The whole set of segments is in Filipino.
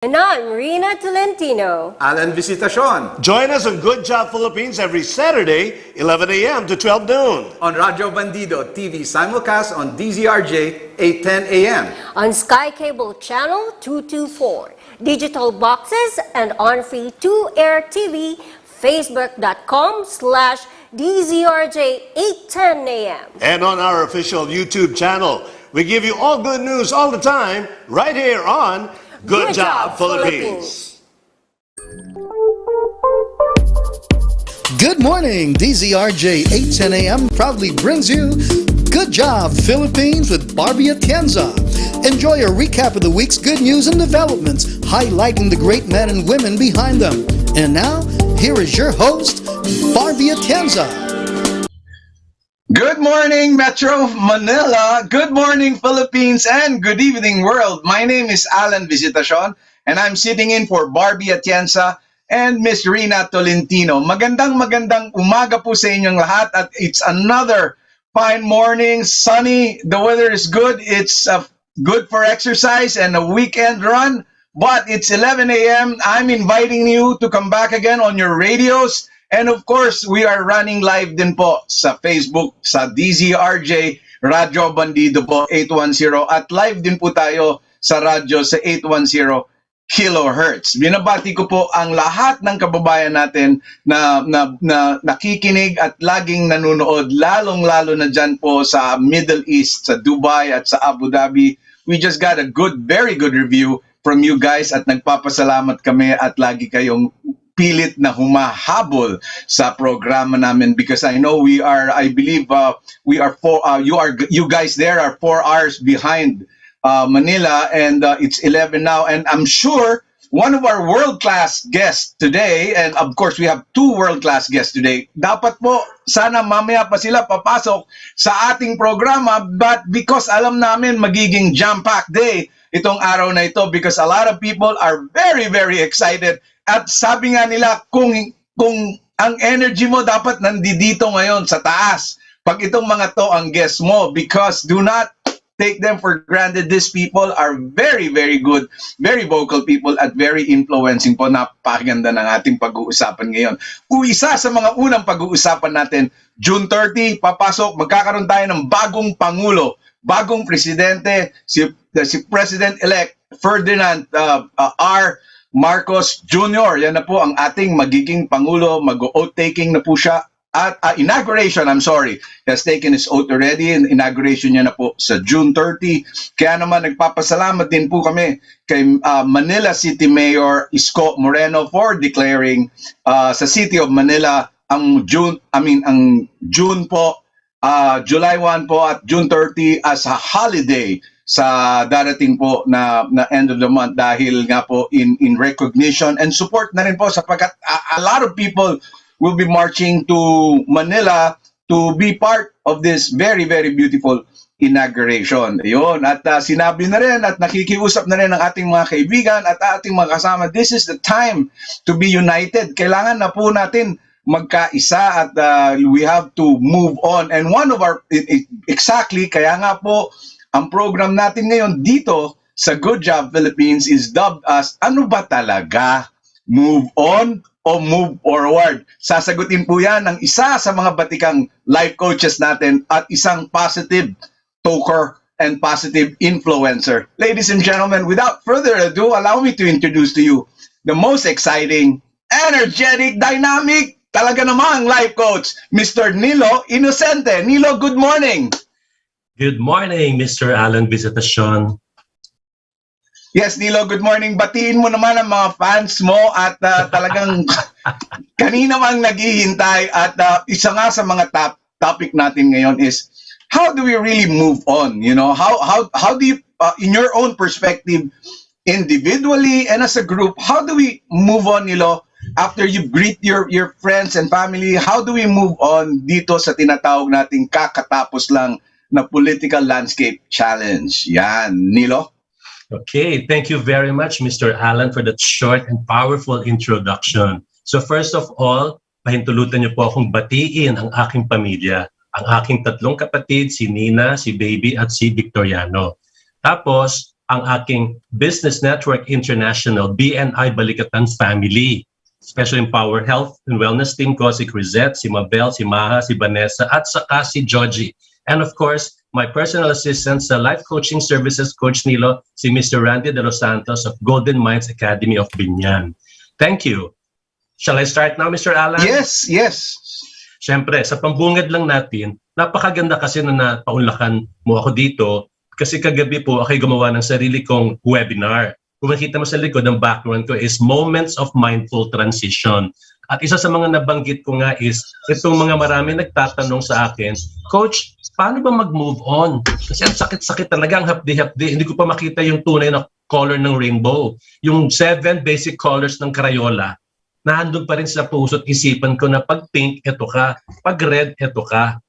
And I'm Rina Tolentino. Alan Visitacion. Join us on Good Job Philippines every Saturday, 11 a.m. to 12 noon. On Radyo Bandido TV simulcast on DZRJ 8:10 a.m. On Sky Cable Channel 224, digital boxes, and on free 2-air TV, facebook.com/DZRJ 8:10 a.m. And on our official YouTube channel. We give you all good news all the time, right here on Good Job Philippines. Good morning, DZRJ 8:10 a.m. proudly brings you Good Job Philippines with Barbie Atienza. Enjoy a recap of the week's good news and developments, highlighting the great men and women behind them. And now, here is your host, Barbie Atienza. Good morning, Metro Manila. Good morning, Philippines, and good evening, world. My name is Alan Visitacion, and I'm sitting in for Barbie Atienza and Miss Rina Tolentino. Magandang umaga po sa inyong lahat, at it's another fine morning, sunny. The weather is good. It's good for exercise and a weekend run, but it's 11 a.m. I'm inviting you to come back again on your radios. And of course, we are running live din po sa Facebook, sa DZRJ, Radyo Bandido po 810, at live din po tayo sa radyo sa 810 kilohertz. Binabati ko po ang lahat ng kababayan natin na nakikinig at laging nanonood, lalong-lalo na dyan po sa Middle East, sa Dubai at sa Abu Dhabi. We just got a very good review from you guys, at nagpapasalamat kami at lagi kayong pilit na humahabol sa programa namin, because I know I believe you guys there are 4 hours behind Manila, and it's 11 now, and I'm sure one of our world-class guests today, and of course we have 2 world-class guests today, dapat po sana mamaya pa sila papasok sa ating programa, but because alam namin magiging jam-packed day itong araw na ito, because a lot of people are very excited. At sabi nga nila, kung ang energy mo dapat nandito ngayon sa taas, pag itong mga to ang guest mo, because do not take them for granted. These people are very good, very vocal people, at very influencing po. Napakaganda ng ating pag-uusapan ngayon. Isa sa mga unang pag-uusapan natin, June 30, papasok, magkakaroon tayo ng bagong Pangulo, bagong Presidente, si President-elect Ferdinand R. Marcos Jr. Yan na po ang ating magiging Pangulo. Mag-oath taking na po siya. At inauguration, He has taken his oath already. Inauguration niya na po sa June 30. Kaya naman nagpapasalamat din po kami kay Manila City Mayor Isko Moreno for declaring sa City of Manila ang June po, July 1 po at June 30 as a holiday sa darating po na end of the month, dahil nga po in recognition and support na rin po, sapagkat a lot of people will be marching to Manila to be part of this very beautiful inauguration. Ayun, at sinabi na rin at nakikiusap na rin ang ating mga kaibigan at ating mga kasama, this is the time to be united. Kailangan na po natin magkaisa, at we have to move on. And one of our, exactly, kaya nga po, ang program natin ngayon dito sa Good Job Philippines is dubbed as, ano ba talaga? Move on o move forward? Sasagutin po yan ng isa sa mga batikang life coaches natin at isang positive talker and positive influencer. Ladies and gentlemen, without further ado, allow me to introduce to you the most exciting, energetic, dynamic, talaga namang life coach, Mr. Nilo Inocente. Nilo, good morning. Good morning, Mr. Alan Visitacion. Yes, Nilo, good morning. Batiin mo naman ang mga fans mo, at talagang kanina mang naghihintay, at isa nga sa mga topic natin ngayon is how do we really move on? You know, how do you, in your own perspective, individually and as a group, how do we move on, Nilo, after you greet your friends and family? How do we move on dito sa tinatawag nating kakatapos lang na political landscape challenge? Yan, Nilo. Okay, thank you very much, Mr. Alan, for that short and powerful introduction. So first of all, pahintulutan niyo po akong batiin ang aking pamilya, ang aking 3 kapatid, si Nina, si Baby, at si Victoriano. Tapos, ang aking Business Network International, BNI Balikatan family. Especially in Power Health and Wellness team ko, si Crisette, si Mabel, si Maha, si Vanessa, at saka si Georgie. And of course, my personal assistant sa Life Coaching Services, Coach Nilo, si Mr. Randy De Los Santos of Golden Minds Academy of Binyan. Thank you. Shall I start now, Mr. Alan? Yes, yes. Siyempre, sa pambungad lang natin, napakaganda kasi na napaunlakan mo ako dito kasi kagabi po ako'y gumawa ng sarili kong webinar. Kung makita mo sa likod, ang background ko is Moments of Mindful Transition. At isa sa mga nabanggit ko nga is, itong mga marami nagtatanong sa akin, Coach, paano ba mag-move on? Kasi ang sakit-sakit talaga, ang hapdi-hapdi. Hindi ko pa makita yung tunay na color ng rainbow. Yung 7 basic colors ng Crayola, nahandun pa rin sa puso't isipan ko na pag pink, eto ka. Pag red, eto ka.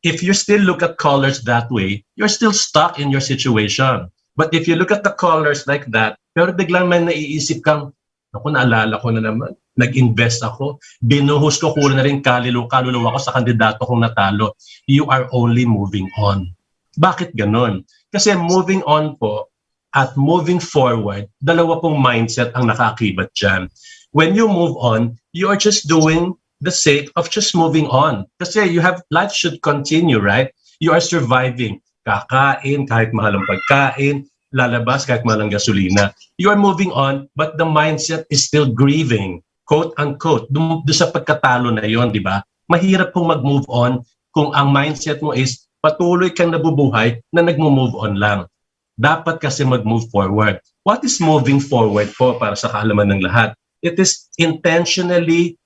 If you still look at colors that way, you're still stuck in your situation. But if you look at the colors like that, pero biglang may naiisip kang, ako, naalala ko na naman, nag-invest ako, binuhos ko na rin kaluluwa ko sa kandidato kong natalo. You are only moving on. Bakit ganon? Kasi moving on po at moving forward, dalawa pong mindset ang nakakibat dyan. When you move on, you are just doing the sake of just moving on. Kasi life should continue, right? You are surviving. Kakain, kahit mahal ang pagkain, lalabas kahit mahal ang gasolina. You are moving on, but the mindset is still grieving, quote-unquote. Doon sa pagkatalo na yon, di ba? Mahirap pong mag-move on kung ang mindset mo is patuloy kang nabubuhay na nag-move on lang. Dapat kasi mag-move forward. What is moving forward po para sa kaalaman ng lahat? It is intentionally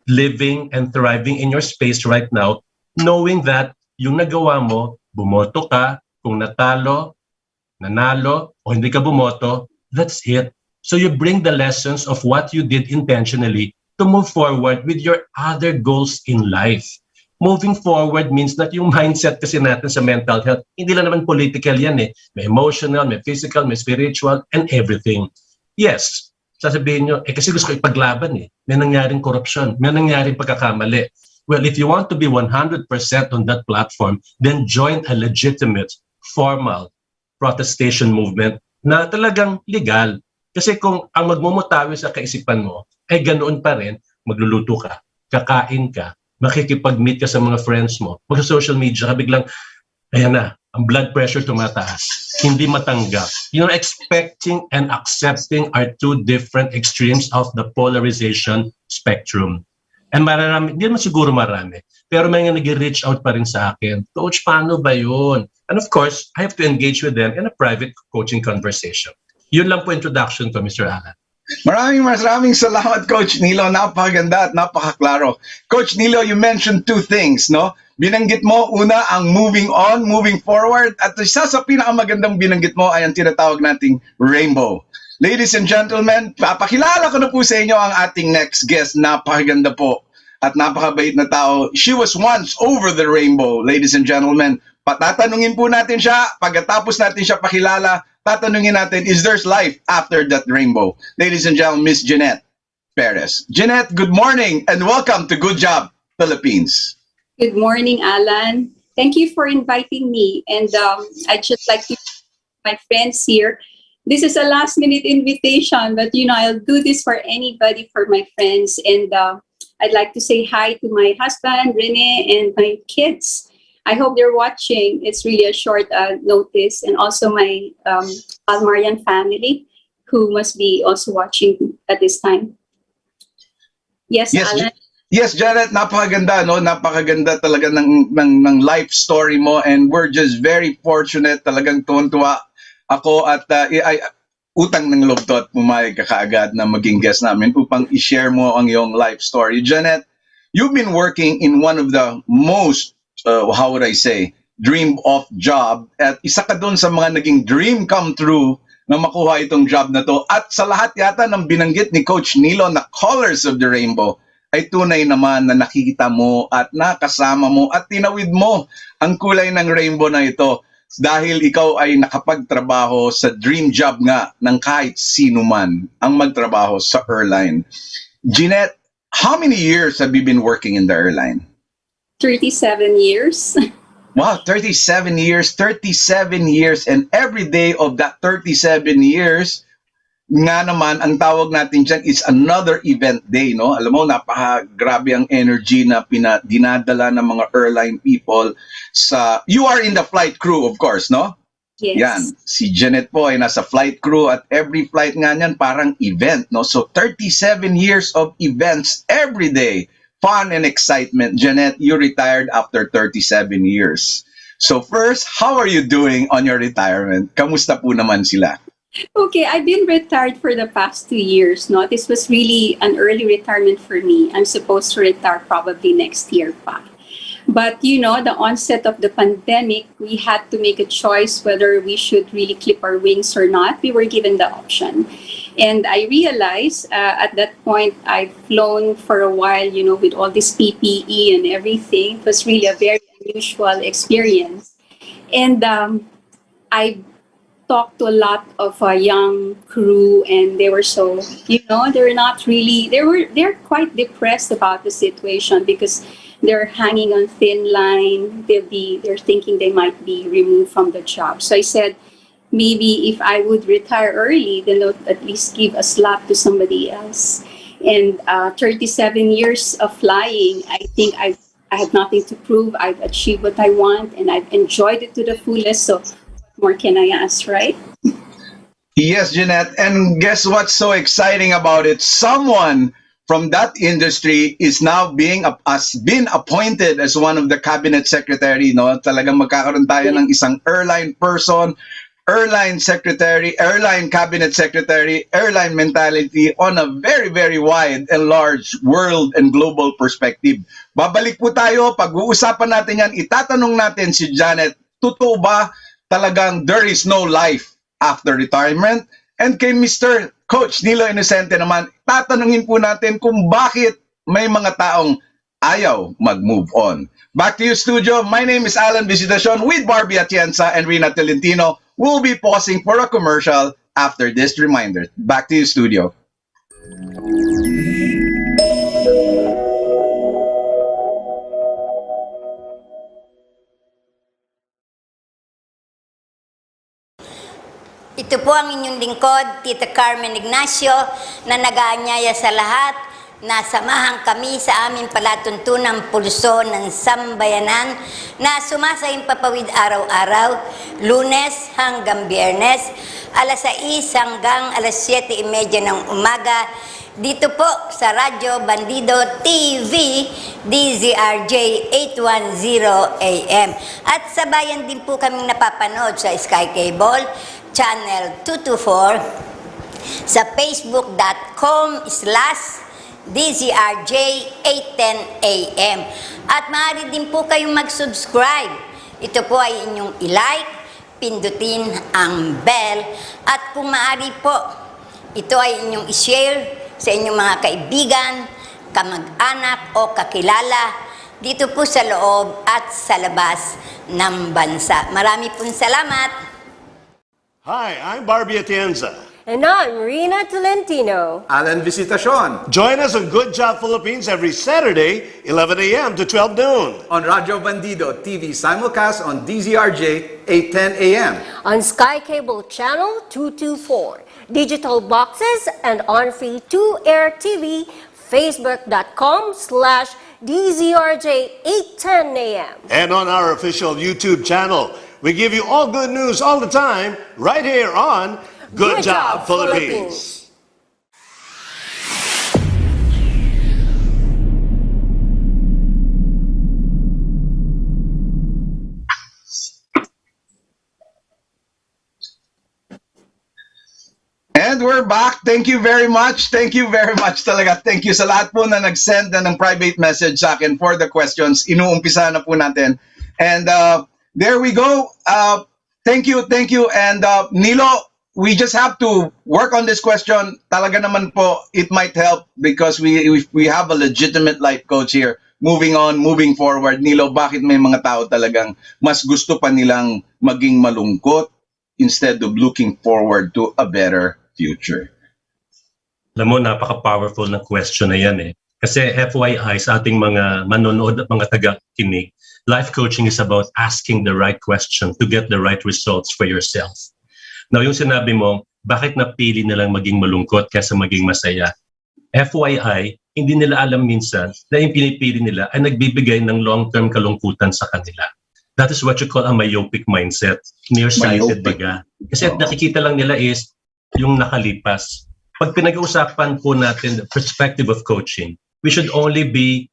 living and thriving in your space right now, knowing that yung nagawa mo, bumoto ka, kung natalo, nanalo, o hindi ka bumoto, that's it. So you bring the lessons of what you did intentionally to move forward with your other goals in life. Moving forward means that yung mindset kasi natin sa mental health, hindi lang naman political yan eh. May emotional, may physical, may spiritual, and everything. Yes, sasabihin nyo, kasi gusto ko ipaglaban eh. May nangyaring korupsyon, may nangyaring pagkakamali. Well, if you want to be 100% on that platform, then join a legitimate, formal protestation movement na talagang legal. Kasi kung ang magmumutawi sa kaisipan mo ay ganoon pa rin, magluluto ka, kakain ka, makikipag-meet ka sa mga friends mo, mag-social media ka, biglang, ayan na, ang blood pressure tumataas, hindi matanggap. You know, expecting and accepting are two different extremes of the polarization spectrum. And marami, hindi naman siguro marami, pero may nga nag-reach out pa rin sa akin, Coach, paano ba yun? And of course, I have to engage with them in a private coaching conversation. Yun lang po introduction ko, Mr. Alan. Maraming salamat, Coach Nilo. Napakaganda at napakaklaro. Coach Nilo, you mentioned two things, no? Binanggit mo, una, ang moving on, moving forward. At isa sa pinakamagandang binanggit mo ay ang tinatawag nating rainbow. Ladies and gentlemen, papakilala ko na po sa inyo ang ating next guest. Napakaganda po at napakabait na tao. She was once over the rainbow, ladies and gentlemen. Patatanungin po natin siya. Pagkatapos natin siya pakilala, tatanungin natin, is there's life after that rainbow? Ladies and gentlemen, Miss Jeanette Perez. Jeanette, good morning and welcome to Good Job, Philippines. Good morning, Alan. Thank you for inviting me. And I'd just like to my friends here. This is a last-minute invitation, but you know, I'll do this for anybody, for my friends. And I'd like to say hi to my husband, Rene, and my kids. I hope they're watching. It's really a short notice. And also my Almarian family, who must be also watching at this time. Yes, Alan? Yes, Janet, napakaganda, no? Napakaganda talaga ng life story mo. And we're just very fortunate, talagang tuwan-tuwa ako at utang ng loob to at pumayag ka kaagad na maging guest namin upang i-share mo ang iyong life story. Janet, you've been working in one of the most, how would I say, dream of job. At isa ka doon sa mga naging dream come true na makuha itong job na to. At sa lahat yata ng binanggit ni Coach Nilo na colors of the rainbow, ay tunay naman na nakikita mo at nakasama mo at tinawid mo ang kulay ng rainbow na ito. Dahil ikaw ay nakapagtrabaho sa dream job nga ng kahit sino man ang magtrabaho sa airline. Jeanette, how many years have you been working in the airline? 37 years. Wow, 37 years, 37 years, and every day of that 37 years, nga naman, ang tawag natin dyan is another event day, no? Alam mo, napaka-grabe ang energy na dinadala ng mga airline people sa... You are in the flight crew, of course, no? Yes. Yan, si Janet po ay nasa flight crew at every flight nga niyan parang event, no? So 37 years of events every day, fun and excitement. Janet, you retired after 37 years. So first, how are you doing on your retirement? Kamusta po naman sila? Okay, I've been retired for the past 2 years. No, this was really an early retirement for me. I'm supposed to retire probably next year pa. But you know, the onset of the pandemic, we had to make a choice whether we should really clip our wings or not. We were given the option. And I realized at that point, I've flown for a while, you know, with all this PPE and everything. It was really a very unusual experience. And I talked to a lot of young crew, and they were so, you know, they're not really, they're quite depressed about the situation because they're hanging on thin line. They're thinking they might be removed from the job. So I said, maybe if I would retire early, then they'll at least give a slot to somebody else. And 37 years of flying, I think I have nothing to prove. I've achieved what I want, and I've enjoyed it to the fullest. So what more can I ask, right? Yes, Jeanette. And guess what's so exciting about it? Someone from that industry is now been appointed as one of the cabinet secretary. No, talagang magkakaroon tayo ng isang airline person, airline secretary, airline cabinet secretary, airline mentality on a very, very wide and large world and global perspective. Babalik po tayo, pag-uusapan natin yan, itatanong natin si Janet, totoo ba talagang there is no life after retirement? And kay Mr. Coach Nilo Inosente naman, tatanungin po natin kung bakit may mga taong ayaw mag-move on. Back to you, studio. My name is Alan Visitacion with Barbie Atienza and Rina Tolentino. We'll be pausing for a commercial after this reminder. Back to you, studio. Ito po ang inyong lingkod, Tita Carmen Ignacio, na nag-aanyaya sa lahat na samahan kami sa aming palatuntunang pulso ng sambayanan na sumasahimpapawid araw-araw, Lunes hanggang Biyernes, alas 6 hanggang alas 7:30 ng umaga, dito po sa Radyo Bandido TV, DZRJ 810 AM. At sa bayan din po kaming napapanood sa Sky Cable, Channel 224, sa facebook.com/DZRJ 810 AM. At maaari din po kayong mag-subscribe. Ito po ay inyong i-like, pindutin ang bell, at kung maaari po, ito ay inyong i-share sa inyong mga kaibigan, kamag-anak o kakilala dito po sa loob at sa labas ng bansa. Marami pong salamat. Hi, I'm Barbie Atienza. And I'm Rina Tolentino. Alan Visitacion. Join us on Good Job Philippines every Saturday, 11 a.m. to 12 noon. On Radyo Bandido TV simulcast on DZRJ 810 AM. On Sky Cable Channel 224, digital boxes, and on free 2-air TV, facebook.com/DZRJ 810 AM. And on our official YouTube channel. We give you all good news all the time, right here on Good Job Philippines. And we're back. Thank you very much. Thank you very much talaga. Thank you sa lahat po na nag-send na ng private message sa akin for the questions. Inuumpisa na po natin. And there we go. Thank you. And Nilo, we just have to work on this question. Talaga naman po, it might help because we have a legitimate life coach here. Moving on, moving forward. Nilo, bakit may mga tao talagang mas gusto pa nilang maging malungkot instead of looking forward to a better future? Alam mo, napaka-powerful na question na yan eh. Kasi FYI sa ating mga manonood at mga taga-kinig, life coaching is about asking the right question to get the right results for yourself. Now, yung sinabi mo, bakit napili nilang maging malungkot kaysa maging masaya? FYI, hindi nila alam minsan na yung pinipili nila ay nagbibigay ng long-term kalungkutan sa kanila. That is what you call a myopic mindset. Nearsighted baga. Kasi nakikita lang nila is yung nakalipas. Pag pinag-uusapan po natin the perspective of coaching, we should only be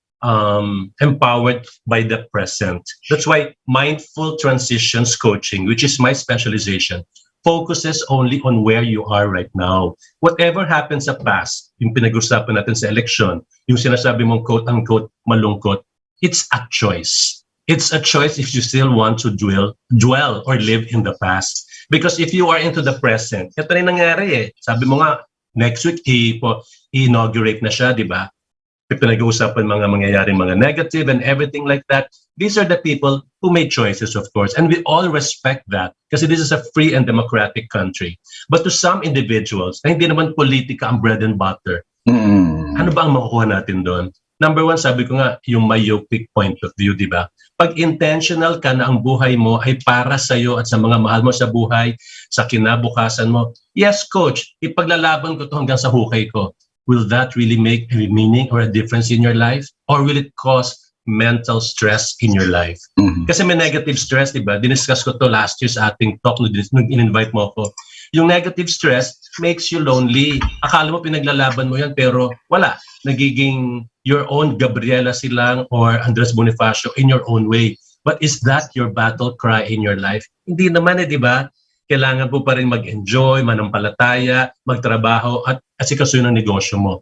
empowered by the present. That's why mindful transitions coaching, which is my specialization, focuses only on where you are right now. Whatever happens sa past, yung pinag-usapan natin sa election, yung sinasabi mong quote-unquote malungkot, it's a choice. It's a choice if you still want to dwell or live in the past. Because if you are into the present, ito na yung nangyari eh. Sabi mo nga, next week, i-inaugurate na siya, di ba? Pinag-uusapan mga mangyayaring mga negative and everything like that. These are the people who made choices, of course. And we all respect that kasi this is a free and democratic country. But to some individuals, na hindi naman politika ang bread and butter, ano ba ang makukuha natin doon? Number one, sabi ko nga, yung myopic point of view, di ba? Pag intentional ka na ang buhay mo ay para sa'yo at sa mga mahal mo sa buhay, sa kinabukasan mo, yes, coach, ipaglalaban ko to hanggang sa hukay ko. Will that really make a meaning or a difference in your life? Or will it cause mental stress in your life? Kasi may negative stress, di ba? Diniscuss ko to last year sa ating talk nung in-invite mo ako. Yung negative stress makes you lonely. Akala mo pinaglalaban mo yan, pero wala. Nagiging your own Gabriela Silang or Andres Bonifacio in your own way. But is that your battle cry in your life? Hindi naman di ba? Kailangan po pa rin mag-enjoy, manampalataya, magtrabaho, at asikasuhin ang negosyo mo.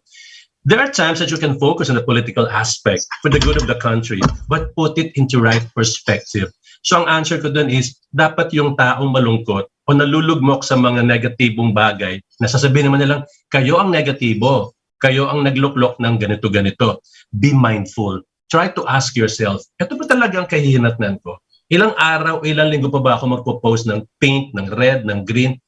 There are times that you can focus on the political aspect for the good of the country, but put it into right perspective. So ang answer ko dun is, dapat yung taong malungkot o nalulugmok sa mga negatibong bagay, nasasabihin naman nilang, kayo ang negatibo, kayo ang nagluklok ng ganito-ganito. Be mindful. Try to ask yourself, ito ba talagang kahihinatnan ko? Ilang araw, ilang linggo pa ba ako magpo-post ng pink, ng red, ng green?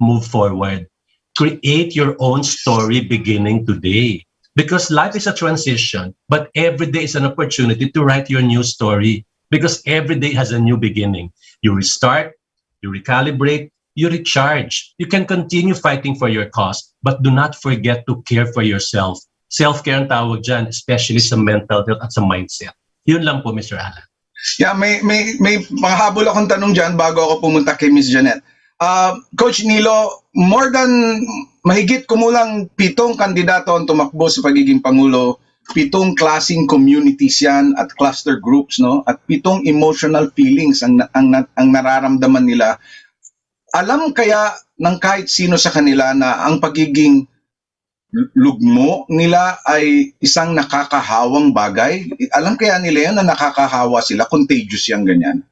Move forward. Create your own story beginning today. Because life is a transition, but every day is an opportunity to write your new story. Because every day has a new beginning. You restart, you recalibrate, you recharge. You can continue fighting for your cause, but do not forget to care for yourself. Self-care ang tawag dyan, especially sa mental health at sa mindset. Yun lang po, Mr. Alan. Yeah, may makahabol akong tanong dyan bago ako pumunta kay Miss Janet. Coach Nilo, more than mahigit kumulang 7 kandidato ang tumakbo sa pagiging Pangulo, 7 klaseng communities yan at cluster groups, no? At 7 emotional feelings ang nararamdaman nila. Alam kaya ng kahit sino sa kanila na ang pagiging lugmo nila ay isang nakakahawang bagay? Alam kaya nila yan na nakakahawa sila, contagious yan ganyan?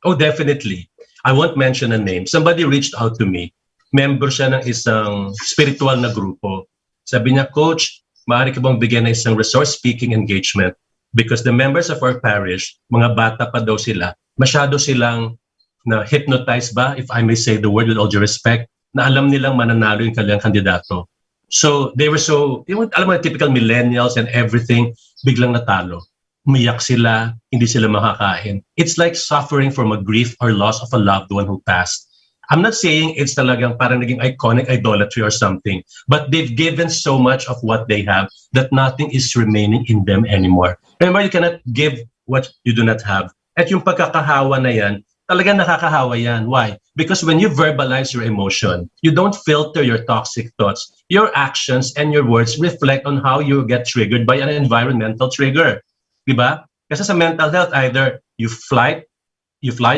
Oh, definitely. I won't mention a name. Somebody reached out to me. Member siya ng isang spiritual na grupo. Sabi niya, Coach, maaari ka bang bigyan ng isang resource speaking engagement? Because the members of our parish, mga bata pa daw sila, masyado silang na-hypnotize ba, if I may say the word with all due respect, na alam nilang mananalo yung kanilang kandidato. So they were so, alam mo, typical millennials and everything, biglang natalo. Umiyak sila, hindi sila makakain. It's like suffering from a grief or loss of a loved one who passed. I'm not saying it's talagang parang naging iconic idolatry or something, but they've given so much of what they have that nothing is remaining in them anymore. Remember, you cannot give what you do not have. At yung pagkakahawa na yan, talagang nakakahawa yan. Why? Because when you verbalize your emotion, you don't filter your toxic thoughts. Your actions and your words reflect on how you get triggered by an environmental trigger. Diba? Kasi sa mental health, either you fly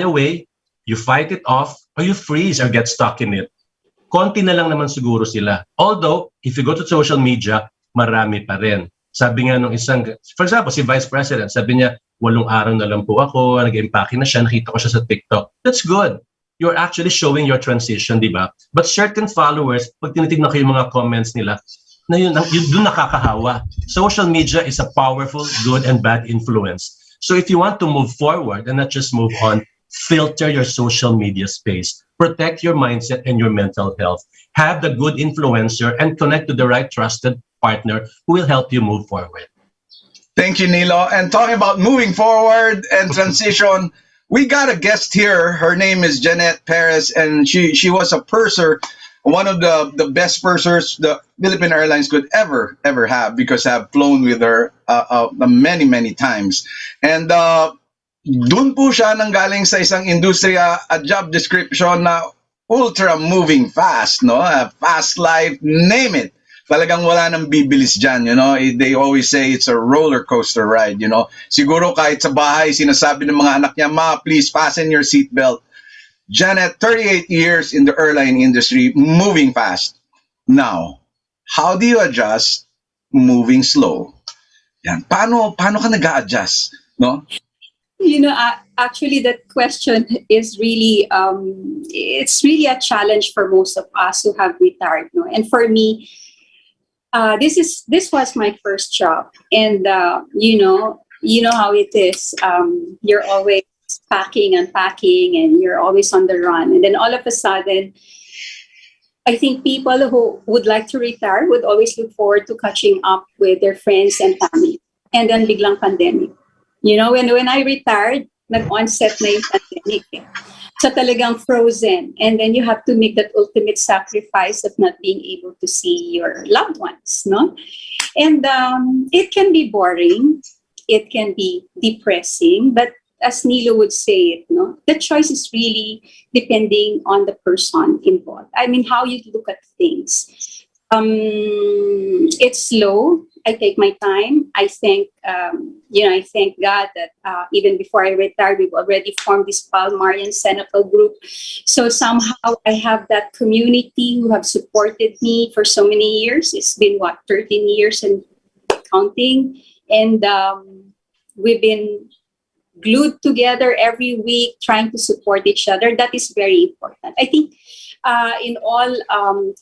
away, you fight it off, or you freeze or get stuck in it. Konti na lang naman siguro sila. Although, if you go to social media, marami pa rin. Sabi nga nung isang, for example, si Vice President, sabi niya, 8 araw na lang po ako, nag-impake na siya, nakita ko siya sa TikTok. That's good. You're actually showing your transition, di ba? But certain followers, pag tinitignan ko yung mga comments nila, na yun doon nakakahawa. Social media is a powerful, good and bad influence. So if you want to move forward and not just move on, filter your social media space. Protect your mindset and your mental health. Have the good influencer and connect to the right trusted partner who will help you move forward. Thank you, Nilo. And talking about moving forward and transition, we got a guest here. Her name is Jeanette Perez, and she was a purser, one of the best pursers the Philippine Airlines could ever have, because I've flown with her many times. And dun po siya nanggaling sa isang industriya, a job description na ultra moving fast, no? A fast life, name it. Talagang wala nang bibilis dyan, you know? They always say it's a roller coaster ride, you know? Siguro kahit sa bahay, sinasabi ng mga anak niya, ma, please fasten your seatbelt. Janet, 38 years in the airline industry, moving fast. Now, how do you adjust moving slow? Yan. Paano ka nag-a-adjust, no? Actually, that question is really, it's really a challenge for most of us who have retired. No? And for me, this was my first job, and you know how it is. You're always packing and packing, and you're always on the run. And then all of a sudden, I think people who would like to retire would always look forward to catching up with their friends and family. And then biglang pandemic. You know, when I retired, nag-onset na yung pandemic. Eh. So talagang frozen. And then you have to make that ultimate sacrifice of not being able to see your loved ones, no? And it can be boring. It can be depressing. But as Nilo would say it, no? The choice is really depending on the person involved. I mean, how you look at things. It's slow. I take my time. I thank God that even before I retired, we've already formed this Palmarian Senecal group. So somehow I have that community who have supported me for so many years. It's been 13 years and counting. And we've been glued together every week, trying to support each other. That is very important. I think in all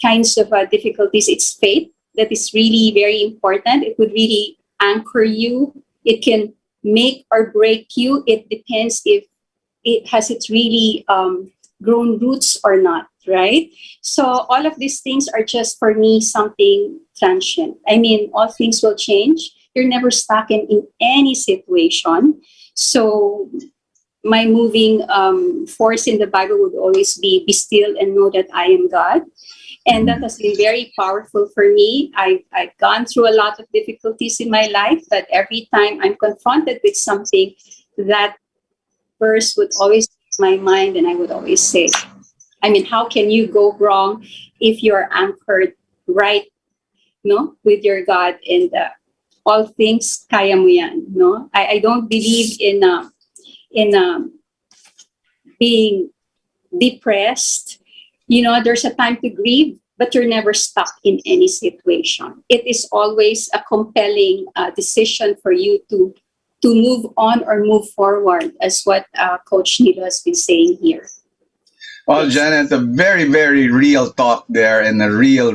kinds of difficulties, it's faith that is really very important. It would really anchor you. It can make or break you. It depends if it's really grown roots or not, right? So all of these things are just, for me, something transient. I mean, all things will change. You're never stuck in any situation. So my moving force in the Bible would always be still and know that I am God. And that has been very powerful for me. I've gone through a lot of difficulties in my life, but every time I'm confronted with something, that verse would always be in my mind, and I would always say, I mean, how can you go wrong if you're anchored right, no, with your God, and all things kaya mo yan, no? I don't believe in being depressed. You know, there's a time to grieve, but you're never stuck in any situation. It is always a compelling decision for you to move on or move forward, as what Coach Nilo has been saying here. Well, Janet, a very, very real talk there, and a real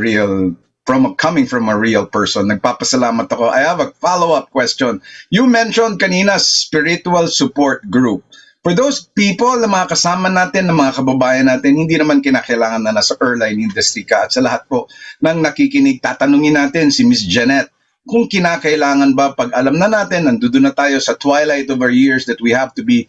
coming from a real person. Nagpapasalamat ako. I have a follow-up question. You mentioned kanina spiritual support group. For those people na mga kasama natin, na mga kababayan natin, hindi naman kinakailangan na nasa airline industry ka. At sa lahat po ng nakikinig, tatanungin natin si Miss Jeanette kung kinakailangan ba, pag alam na natin, nandoon na tayo sa twilight of our years, that we have to be,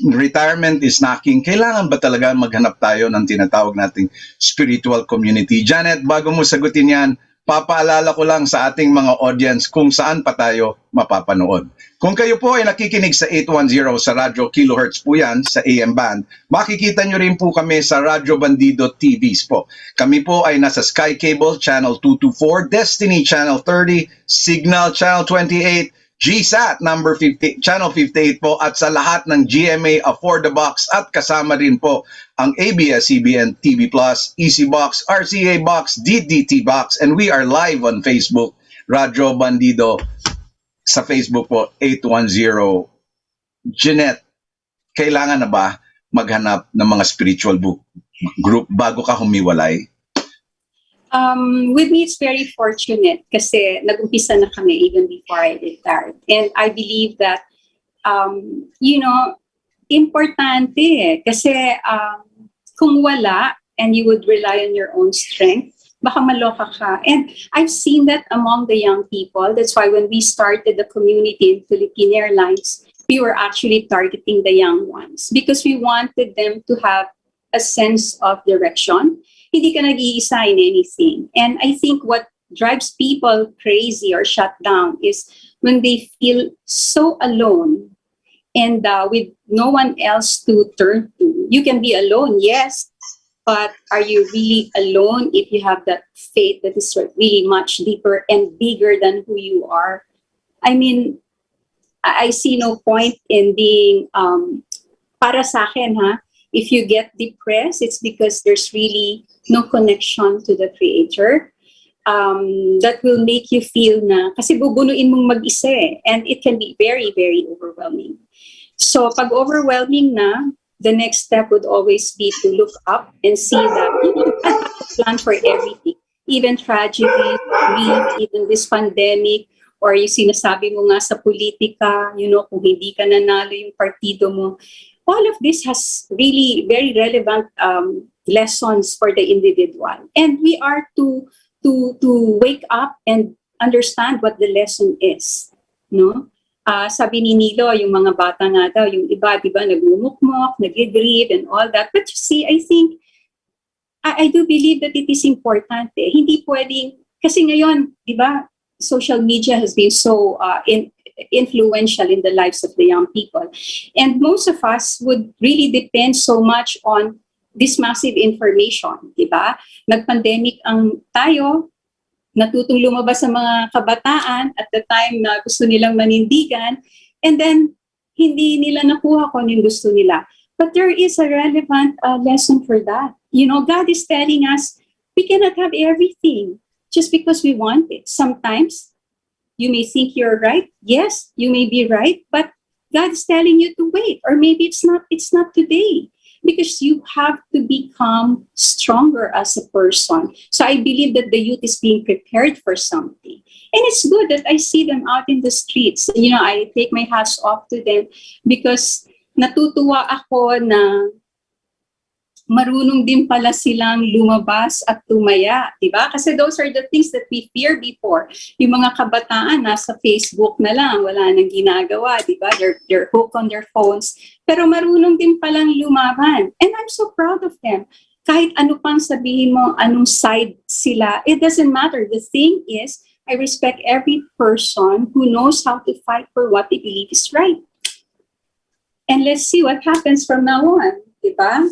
retirement is knocking, kailangan ba talaga maghanap tayo ng tinatawag nating spiritual community? Janet, bago mo sagutin yan, papaalala ko lang sa ating mga audience kung saan pa tayo mapapanood. Kung kayo po ay nakikinig sa 810 sa Radyo Kilohertz po yan, sa AM band, makikita nyo rin po kami sa Radyo Bandido TVs po. Kami po ay nasa Sky Cable Channel 224, Destiny Channel 30, Signal Channel 28, GSAT number 50, Channel 58 po, at sa lahat ng GMA For the Box, at kasama rin po ang ABS-CBN TV Plus, Easy Box, RCA Box, DDT Box, and we are live on Facebook, Radyo Bandido. Sa Facebook po, 810. Jeanette, kailangan na ba maghanap ng mga spiritual group bago ka humiwalay? With me, it's very fortunate kasi nag-umpisa na kami even before I retired. And I believe that, importante kasi kung wala and you would rely on your own strength, baka maloka ka. And I've seen that among the young people. That's why when we started the community in Philippine Airlines, we were actually targeting the young ones because we wanted them to have a sense of direction. Hindi ka nag-iisa in anything. And I think what drives people crazy or shut down is when they feel so alone and with no one else to turn to. You can be alone, yes, but are you really alone if you have that faith that is really much deeper and bigger than who you are? I mean, I see no point in being, para sa akin, if you get depressed, it's because there's really no connection to the Creator. That will make you feel na, kasi bubunuin mong mag-isa and it can be very, very overwhelming. So pag overwhelming na, the next step would always be to look up and see that you have a plan for everything, even tragedy, grief, even this pandemic, or yung sinasabi mo nga sa politika, kung hindi ka nanalo yung partido mo. All of this has really very relevant lessons for the individual. And we are to wake up and understand what the lesson is, no? Sabi ni Nilo, yung mga bata nga daw, yung iba, di ba, nagmumukmok, nag-grieve and all that. But you see, I think, I do believe that it is important. Hindi pwedeng, kasi ngayon, di ba, social media has been so influential in the lives of the young people. And most of us would really depend so much on this massive information, di ba? Nag-pandemic ang tayo, natutong lumabas sa mga kabataan at the time na gusto nilang manindigan, and then hindi nila nakuha kung yung gusto nila. But there is a relevant lesson for that. God is telling us we cannot have everything just because we want it. Sometimes you may think you're right. Yes, you may be right, but God is telling you to wait, or maybe it's not today. Because you have to become stronger as a person. So I believe that the youth is being prepared for something. And it's good that I see them out in the streets. I take my hats off to them because natutuwa ako na marunong din pala silang lumabas at tumaya, di ba? Kasi those are the things that we fear before. Yung mga kabataan nasa Facebook na lang, wala nang ginagawa, di ba? They're hooked on their phones. Pero marunong din palang lumaban. And I'm so proud of them. Kahit ano pang sabihin mo, anong side sila, it doesn't matter. The thing is, I respect every person who knows how to fight for what they believe is right. And let's see what happens from now on, di ba?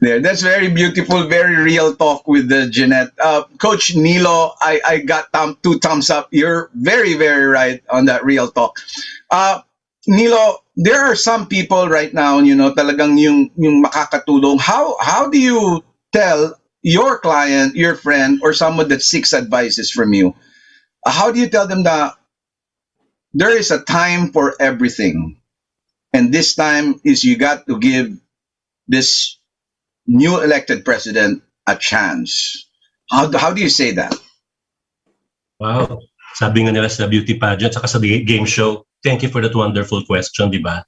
There, that's very beautiful, very real talk with Jeanette. Coach Nilo, I got 2 thumbs up. You're very, very right on that real talk. Nilo, there are some people right now, talagang yung makakatulong. How do you tell your client, your friend, or someone that seeks advices from you, how do you tell them that there is a time for everything, and this time is you got to give this new elected president a chance? How do you say that? Wow. Sabi nga nila sa beauty pageant, saka sa game show, thank you for that wonderful question, di ba?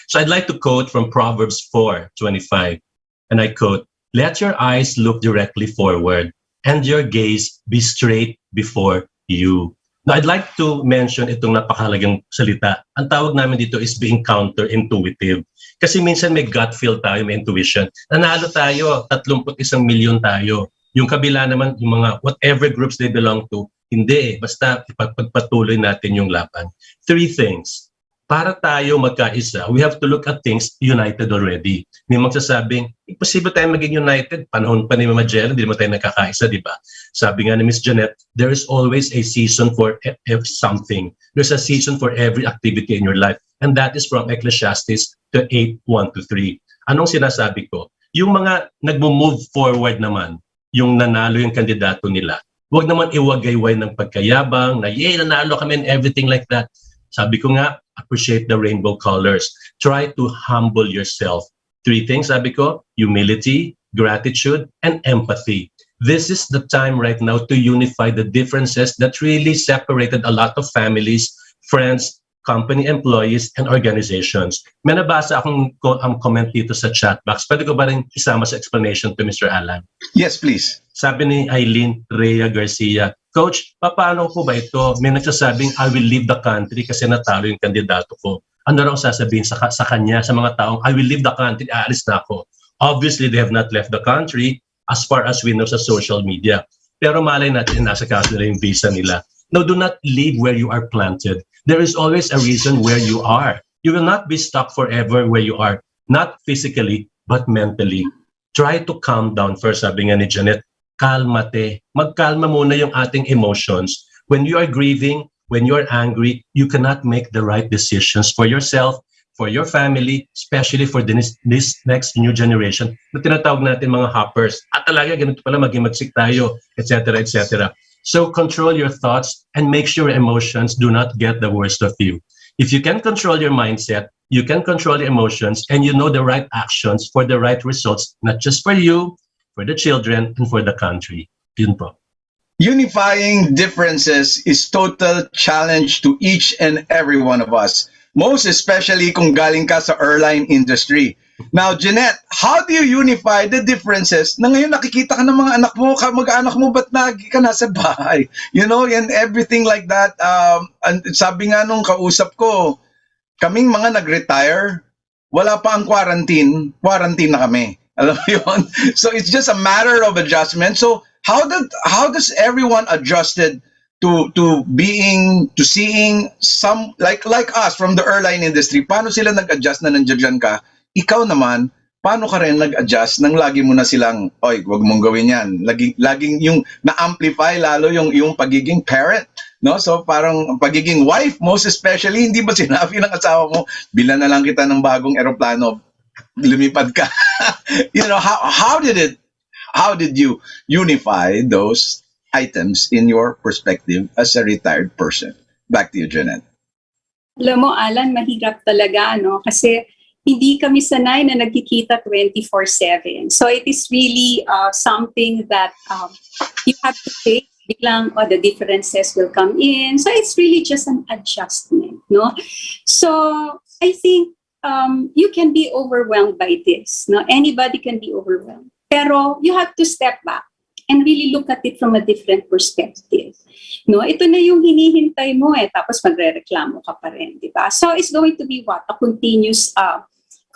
So I'd like to quote from Proverbs 4:25. And I quote, "Let your eyes look directly forward and your gaze be straight before you." Now, I'd like to mention itong napakahalagang salita. Ang tawag namin dito is being counterintuitive. Kasi minsan may gut feel tayo, may intuition. Nanalo tayo, 31 milyon tayo. Yung kabila naman, yung mga whatever groups they belong to, hindi. Basta ipagpatuloy natin yung laban. 3 things. Para tayo magkaisa, we have to look at things united already. May magsasabing, imposible tayo maging united. Panahon pa ni Mama Jel, hindi naman tayo nakakaisa, di ba? Sabi nga ni Miss Jeanette, there is always a season for something. There's a season for every activity in your life. And that is from Ecclesiastes 8:1-3. Anong sinasabi ko? Yung mga nagmo-move forward naman, yung nanalo yung kandidato nila, huwag naman iwagayway ng pagkayabang, na yay, nanalo kami and everything like that. Sabi ko nga, appreciate the rainbow colors. Try to humble yourself. 3 things, sabi ko, humility, gratitude, and empathy. This is the time right now to unify the differences that really separated a lot of families, friends, company employees, and organizations. May nabasa akong comment dito sa chat box. Pwede ko ba rin isama sa explanation to Mr. Alan? Yes, please. Sabi ni Eileen Rhea Garcia, Coach, paano po ba ito? May nagsasabing, I will leave the country kasi natalo yung kandidato ko. Ano raw sasabihin sa kanya, sa mga taong, I will leave the country, aalis na ako. Obviously, they have not left the country as far as we know sa social media. Pero malay natin, nasa kaso nila yung visa nila. No, do not leave where you are planted. There is always a reason where you are. You will not be stuck forever where you are, not physically, but mentally. Try to calm down first, sabi nga ni Janet. Kalmate. Magkalma muna yung ating emotions. When you are grieving, when you are angry, you cannot make the right decisions for yourself, for your family, especially for this next new generation na tinatawag natin mga hoppers. At talaga, ganito pala, maging magsik tayo, etc., etc. So control your thoughts and make sure emotions do not get the worst of you. If you can control your mindset, you can control your emotions, and you know the right actions for the right results, not just for you, for the children, and for the country. Yun po. Unifying differences is total challenge to each and every one of us. Most especially kung galing ka sa airline industry. Now, Jeanette, how do you unify the differences na ngayon nakikita ka ng mga anak mo, mag-anak mo, ba't lagi ka nasa bahay? You know, and everything like that. And sabi nga nung kausap ko, kaming mga nag-retire, wala pa ang quarantine na kami. Alam mo yun? So it's just a matter of adjustment. So how does everyone adjusted to seeing some like us from the airline industry? Paano sila nag-adjust na nandiyan ka? Ikaw naman, paano ka rin nag-adjust nang lagi mo na silang, oy, wag mong gawin yan. Laging yung na-amplify lalo yung pagiging parent, no? So parang pagiging wife, most especially, hindi ba sinabi ng asawa mo, bilan na lang kita ng bagong eroplano, lumipad ka. You know, how did you unify those items in your perspective as a retired person? Back to you, Janet. Alam mo, Alan, mahirap talaga, no? Kasi hindi kami sanay na nagkikita 24/7. So it is really something that you have to take. Biglang, the differences will come in. So it's really just an adjustment, no? So I think you can be overwhelmed by this, no? Anybody can be overwhelmed. Pero you have to step back and really look at it from a different perspective. No, ito na yung hinihintay mo tapos magrereklamo ka pa rin, di ba? So it's going to be what? A continuous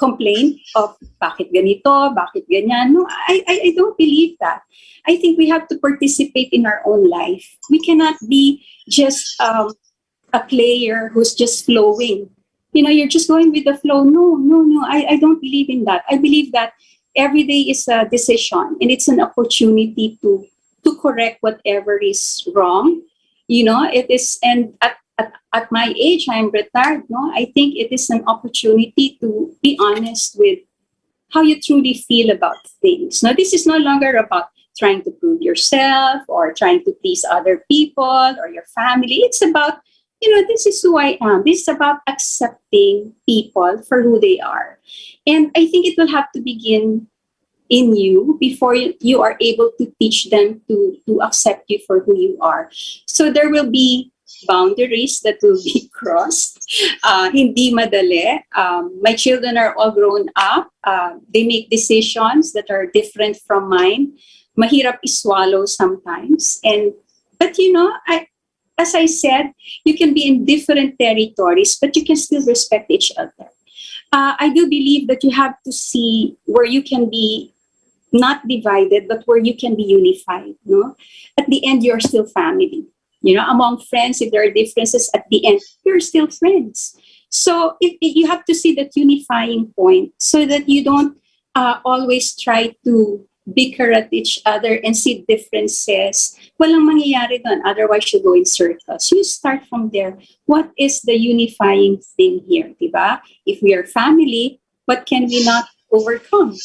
complaint of bakit ganito, bakit ganyan. No, I don't believe that. I think we have to participate in our own life. We cannot be just a player who's just flowing. You know, you're just going with the flow. No, I don't believe in that. I believe that every day is a decision and it's an opportunity to correct whatever is wrong. You know, it is, and at my age, I'm retired, no? I think it is an opportunity to be honest with how you truly feel about things. Now, this is no longer about trying to prove yourself or trying to please other people or your family. It's about, you know, this is who I am. This is about accepting people for who they are. And I think it will have to begin in you before you are able to teach them to accept you for who you are. So there will be boundaries that will be crossed. Hindi madali. My children are all grown up. They make decisions that are different from mine. Mahirap iswallow sometimes. But you know, as I said, you can be in different territories, but you can still respect each other. I do believe that you have to see where you can be not divided, but where you can be unified. No? At the end, you're still family. You know, among friends, if there are differences, at the end, you're still friends. So you have to see that unifying point so that you don't always try to bicker at each other and see differences. Walang mangyayari doon. Otherwise, you go in circles. You start from there. What is the unifying thing here, diba? If we are family, what can we not overcome?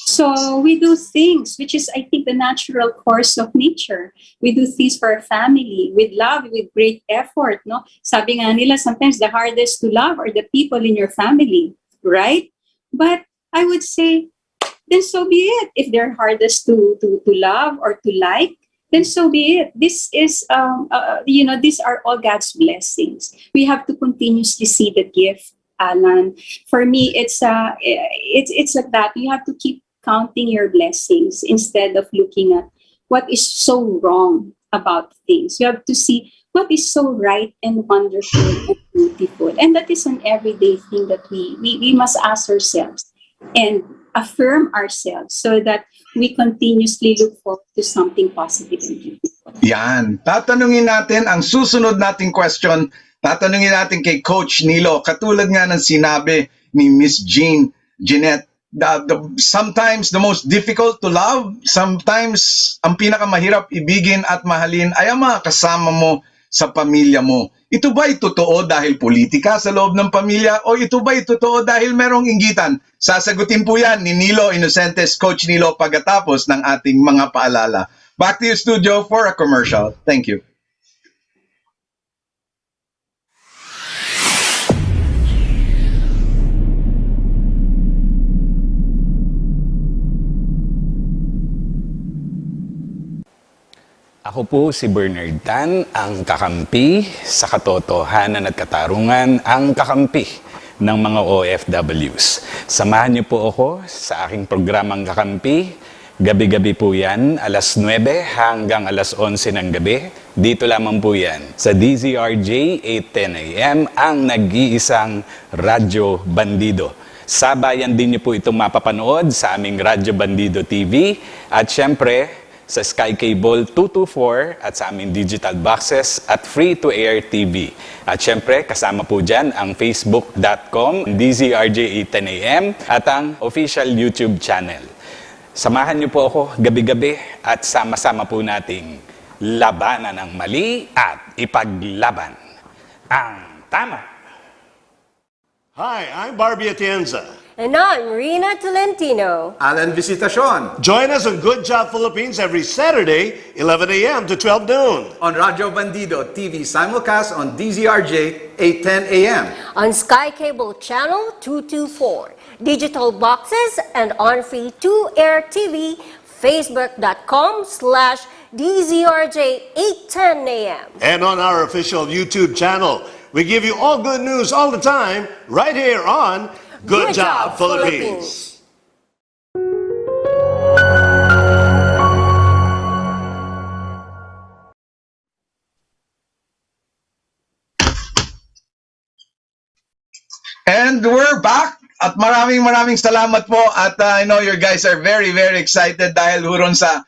So we do things, which is, I think, the natural course of nature. We do things for our family with love, with great effort. No, sabi nga nila, sometimes the hardest to love are the people in your family, right? But I would say, then so be it. If they're hardest to love or to like, then so be it. This is, these are all God's blessings. We have to continuously see the gift, Alan. For me, it's like that. You have to keep counting your blessings instead of looking at what is so wrong about things. You have to see what is so right and wonderful and beautiful. And that is an everyday thing that we must ask ourselves and affirm ourselves so that we continuously look forward to something positive and beautiful. Yan. Tatanungin natin ang susunod nating question. Tatanungin natin kay Coach Nilo. Katulad nga ng sinabi ni Miss Jeanette, sometimes the most difficult to love, sometimes ang pinakamahirap ibigin at mahalin ay ang mga kasama mo sa pamilya mo. Ito ba'y totoo dahil politika sa loob ng pamilya o ito ba'y totoo dahil merong inggitan? Sasagutin po yan ni Nilo Inocentes, Coach Nilo, pagkatapos ng ating mga paalala. Back to your studio for a commercial. Thank you. Ako po si Bernard Tan, ang kakampi sa katotohanan at katarungan, ang kakampi ng mga OFWs. Samahan niyo po ako sa aking programang Kakampi. Gabi-gabi po yan, alas 9 hanggang alas 11 ng gabi. Dito lamang po yan sa DZRJ 810 AM, ang nag-iisang Radyo Bandido. Sabayan din niyo po itong mapapanood sa aming Radyo Bandido TV at syempre sa Sky Cable 224 at sa aming digital boxes at free-to-air TV. At syempre, kasama po dyan ang facebook.com, DZRJ810AM at ang official YouTube channel. Samahan niyo po ako gabi-gabi at sama-sama po nating labanan ang mali at ipaglaban ang tama. Hi, I'm Barbie Atienza. And I'm Rina Tolentino. Alan Visitacion. Join us on Good Job Philippines every Saturday, 11 a.m. to 12 noon. On Radyo Bandido TV simulcast on DZRJ 810 AM. On Sky Cable Channel 224, digital boxes, and on free 2-air TV, facebook.com/DZRJ810AM. And on our official YouTube channel, we give you all good news all the time, right here on Good Job Philippines. And we're back. At maraming salamat po. At I know you guys are very excited dahil huron sa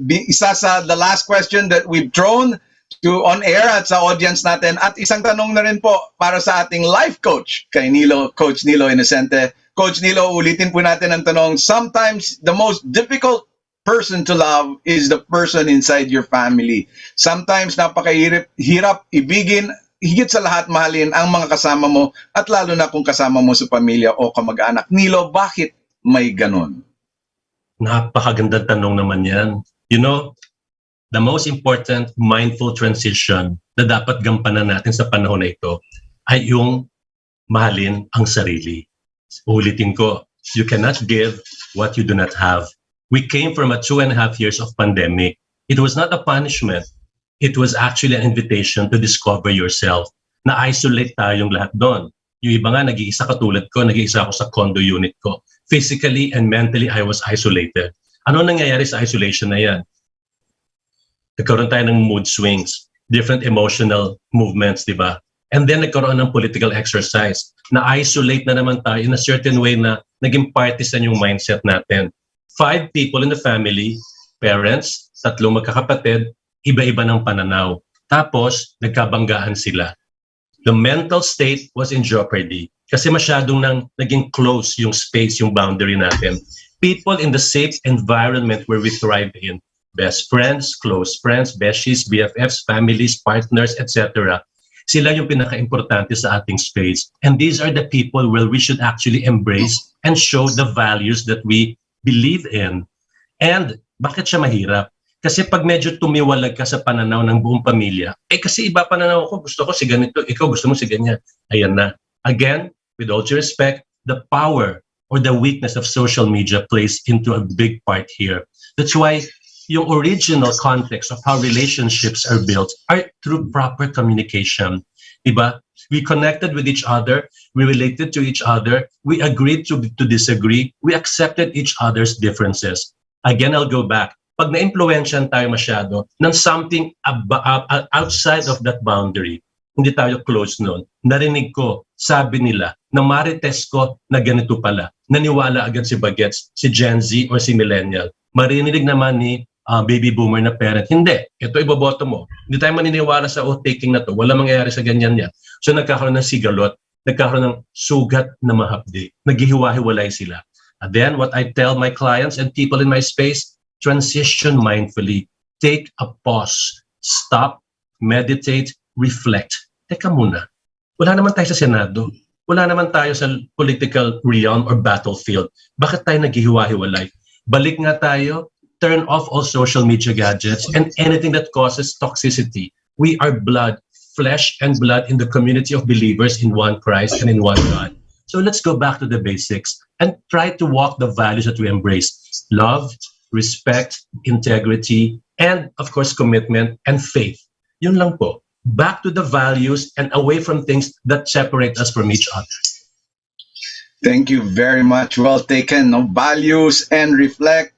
isa sa the last question that we've thrown to on air at sa audience natin. At isang tanong na rin po para sa ating life coach kay Coach Nilo Inocente. Coach Nilo, ulitin po natin ang tanong. Sometimes the most difficult person to love is the person inside your family. Sometimes napakahirap ibigin, higit sa lahat mahalin ang mga kasama mo at lalo na kung kasama mo sa pamilya o kamag-anak. Nilo, bakit may ganon? Napakagandang tanong naman yan. You know, the most important mindful transition na dapat gampanan natin sa panahon na ito ay yung mahalin ang sarili. Ulitin ko, you cannot give what you do not have. We came from a 2.5 years of pandemic. It was not a punishment. It was actually an invitation to discover yourself. Na-isolate tayong lahat doon. Yung iba nga, nag-iisa katulad ko, nag-iisa ako sa condo unit ko. Physically and mentally, I was isolated. Ano nangyayari sa isolation na yan? Nagkaroon tayo ng mood swings, different emotional movements, di ba? And then nagkaroon ng political exercise. Na-isolate na naman tayo in a certain way na naging partisan yung mindset natin. 5 people in the family, parents, 3 magkakapatid, iba-iba ng pananaw. Tapos, nagkabanggaan sila. The mental state was in jeopardy kasi masyadong naging close yung space, yung boundary natin. People in the safe environment where we thrive in, best friends, close friends, besties, BFFs, families, partners, etc. Sila yung pinaka-importante sa ating space. And these are the people where we should actually embrace and show the values that we believe in. And bakit siya mahirap? Kasi pag medyo tumiwalag ka sa pananaw ng buong pamilya, kasi iba pananaw ko, gusto ko si ganito, ikaw gusto mo si ganyan. Ayan na. Again, with all due respect, the power or the weakness of social media plays into a big part here. That's why yung original context of how relationships are built are through proper communication. Diba? We connected with each other, we related to each other, we agreed to disagree, we accepted each other's differences. Again, I'll go back. Pag na-influensyan tayo masyado ng something outside of that boundary, hindi tayo close noon. Narinig ko, sabi nila, na marites ko na ganito pala. Naniwala agad si Bagets, si Gen Z or si Millennial. Marinig naman ni baby boomer na parent. Hindi, ito iboboto mo. Hindi tayo maniniwala sa taking na to. Wala mangyayari sa ganyan yan. So nagkakaroon ng sigalot, nagkakaroon ng sugat na mahapdi. Naghihiwa-hiwalay sila. And then what I tell my clients and people in my space, transition mindfully. Take a pause. Stop, meditate, reflect. Teka muna. Wala naman tayo sa Senado. Wala naman tayo sa political realm or battlefield. Bakit tayo naghihiwa-hiwalay? Balik nga tayo. Turn off all social media gadgets and anything that causes toxicity. We are blood, flesh and blood in the community of believers in one Christ and in one God. So let's go back to the basics and try to walk the values that we embrace. Love, respect, integrity, and of course, commitment and faith. Yun lang po. Back to the values and away from things that separate us from each other. Thank you very much. Well taken. No? Values and reflect